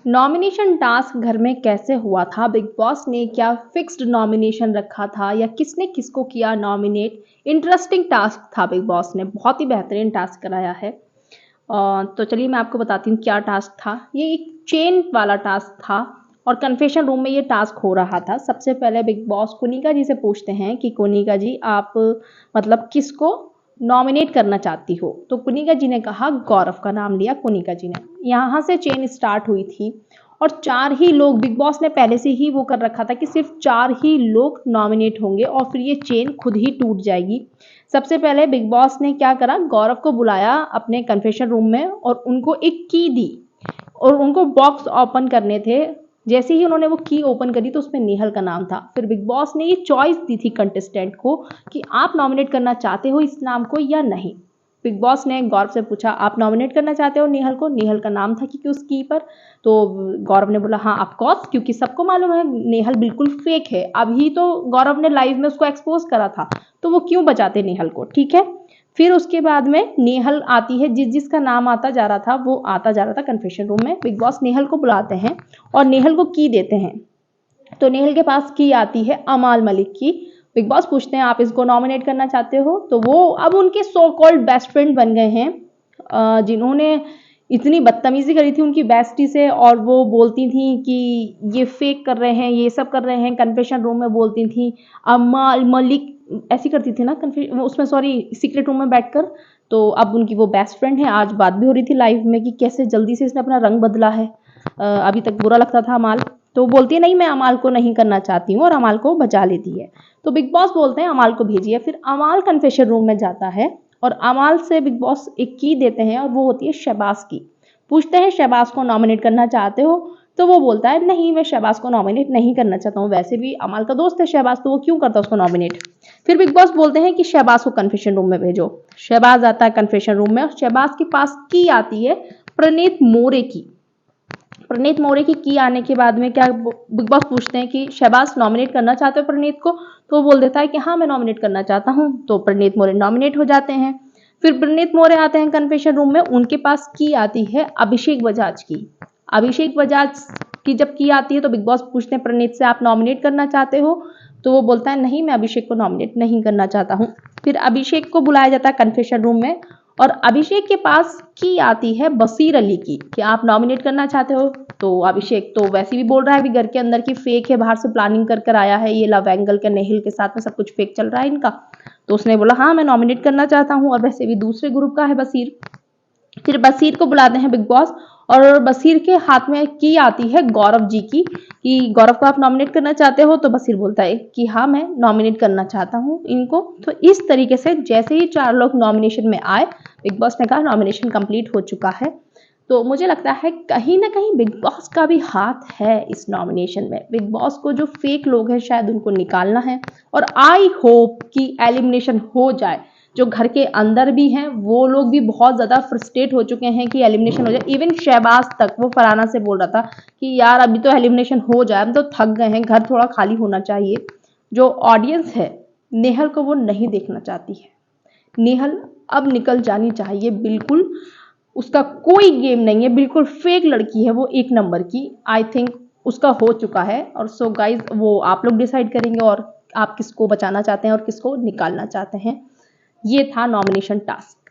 Nomination task घर में कैसे हुआ था? बिग बॉस ने क्या फिक्स्ड नॉमिनेशन रखा था या किसने किसको किया नॉमिनेट? इंटरेस्टिंग टास्क था, बिग बॉस ने बहुत ही बेहतरीन टास्क कराया है। तो चलिए मैं आपको बताती हूँ क्या टास्क था। ये एक चेन वाला टास्क था और कन्फेशन रूम में ये टास्क हो रहा था। सबसे पहले बिग बॉस कोनिका जी से पूछते हैं कि कोनिका जी आप मतलब किसको नॉमिनेट करना चाहती हो? तो कोनिका जी ने कहा गौरव का नाम लिया कोनिका जी ने। यहाँ से चेन स्टार्ट हुई थी और 4 ही लोग, बिग बॉस ने पहले से ही वो कर रखा था कि सिर्फ 4 ही लोग नॉमिनेट होंगे और फिर ये चेन खुद ही टूट जाएगी। सबसे पहले बिग बॉस ने क्या करा, गौरव को बुलाया अपने कन्फेशन रूम में और उनको एक की दी और उनको बॉक्स ओपन करने थे। जैसे ही उन्होंने वो की ओपन करी तो उसमें नेहल का नाम था। फिर बिग बॉस ने ये चॉइस दी थी कंटेस्टेंट को कि आप नॉमिनेट करना चाहते हो इस नाम को या नहीं। बिग बॉस ने गौरव से पूछा आप नॉमिनेट करना चाहते हो नेहल को? नेहल का नाम था क्योंकि उस की पर। तो गौरव ने बोला हाँ ऑफ कोर्स, क्योंकि सबको मालूम है नेहल बिल्कुल फेक है। अभी तो गौरव ने लाइव में उसको एक्सपोज करा था, तो वो क्यों बचाते नेहल को, ठीक है। फिर उसके बाद में नेहल आती है, जिसका नाम आता जा रहा था वो आता जा रहा था कन्फेशन रूम में। बिग बॉस नेहल को बुलाते हैं और नेहल को की देते हैं। तो नेहल के पास की आती है अमाल मलिक की। बिग बॉस पूछते हैं आप इसको नॉमिनेट करना चाहते हो? तो वो अब उनके सो कॉल्ड बेस्ट फ्रेंड बन गए हैं, जिन्होंने इतनी बदतमीजी करी थी उनकी बेस्टी से और वो बोलती थी कि ये फेक कर रहे हैं, ये सब कर रहे हैं। कन्फेशन रूम में बोलती थी अमाल मलिक, ऐसी करती थी ना उसमें, सॉरी सीक्रेट रूम में बैठकर। तो अब उनकी वो बेस्ट फ्रेंड है। आज बात भी हो रही थी लाइव में कि कैसे जल्दी से इसने अपना रंग बदला है। अभी तक बुरा लगता था अमाल, तो बोलती है नहीं मैं अमाल को नहीं करना चाहती हूँ और अमाल को बचा लेती है। तो बिग बॉस बोलते हैं अमाल को भेजिए। फिर अमाल कन्फेशन रूम में जाता है और अमाल से बिग बॉस एक की देते हैं और वो होती है शहबाज की। पूछते हैं शहबाज को नॉमिनेट करना चाहते हो? तो वो बोलता है नहीं मैं शहबाज को नॉमिनेट नहीं करना चाहता हूँ, वैसे भी अमाल का दोस्त है शहबाज, तो वो क्यों करता उसको नॉमिनेट। फिर बिग बॉस बोलते हैं कि शहबाज को कन्फेशन रूम में भेजो। शहबाज आता है कन्फेशन रूम में और शहबाज के पास की आती है प्रणीत मोरे की। प्रणीत मोरे की आने के बाद में क्या बिग बॉस पूछते हैं कि शहबाज नॉमिनेट करना चाहते हो प्रणीत को? तो वो बोल देता है कि हाँ मैं नॉमिनेट करना चाहता हूँ। तो प्रणीत मोरे नॉमिनेट हो जाते हैं। फिर प्रणीत मोरे आते हैं कन्फेशन रूम में, उनके पास की आती है अभिषेक बजाज की। अभिषेक बजाज की जब की आती है तो बिग बॉस पूछते हैं प्रणीत से आप नॉमिनेट करना चाहते हो? तो वो बोलता है नहीं मैं अभिषेक को नॉमिनेट नहीं करना चाहता हूँ। फिर अभिषेक को बुलाया जाता है कन्फेशन रूम में और अभिषेक के पास की आती है बसीर अली की कि आप नॉमिनेट करना चाहते हो? तो अभिषेक तो वैसे भी बोल रहा है कि घर के अंदर की फेक है, बाहर से प्लानिंग कर कर आया है, ये लव एंगल के नेहिल के साथ में सब कुछ फेक चल रहा है इनका। तो उसने बोला हाँ मैं नॉमिनेट करना चाहता हूँ और वैसे भी दूसरे ग्रुप का है बसीर। फिर बसीर को बुलाते हैं बिग बॉस और बसीर के हाथ में की आती है गौरव जी की कि गौरव को आप नॉमिनेट करना चाहते हो? तो बसीर बोलता है कि हाँ मैं नॉमिनेट करना चाहता हूँ इनको। तो इस तरीके से जैसे ही 4 लोग नॉमिनेशन में आए, बिग बॉस ने कहा नॉमिनेशन कंप्लीट हो चुका है। तो मुझे लगता है कहीं ना कहीं बिग बॉस का भी हाथ है इस नॉमिनेशन में। बिग बॉस को जो फेक लोग हैं शायद उनको निकालना है और आई होप कि एलिमिनेशन हो जाए। जो घर के अंदर भी हैं वो लोग भी बहुत ज़्यादा फ्रस्ट्रेट हो चुके हैं कि एलिमिनेशन हो जाए। इवन शहबाज तक वो फरहाना से बोल रहा था कि यार अभी तो एलिमिनेशन हो जाए, हम तो थक गए हैं, घर थोड़ा खाली होना चाहिए। जो ऑडियंस है नेहल को वो नहीं देखना चाहती है। नेहल अब निकल जानी चाहिए बिल्कुल, उसका कोई गेम नहीं है, बिल्कुल फेक लड़की है वो, 1 नंबर की। आई थिंक उसका हो चुका है। और सो गाइज वो आप लोग डिसाइड करेंगे और आप किसको बचाना चाहते हैं और किसको निकालना चाहते हैं। ये था नॉमिनेशन टास्क।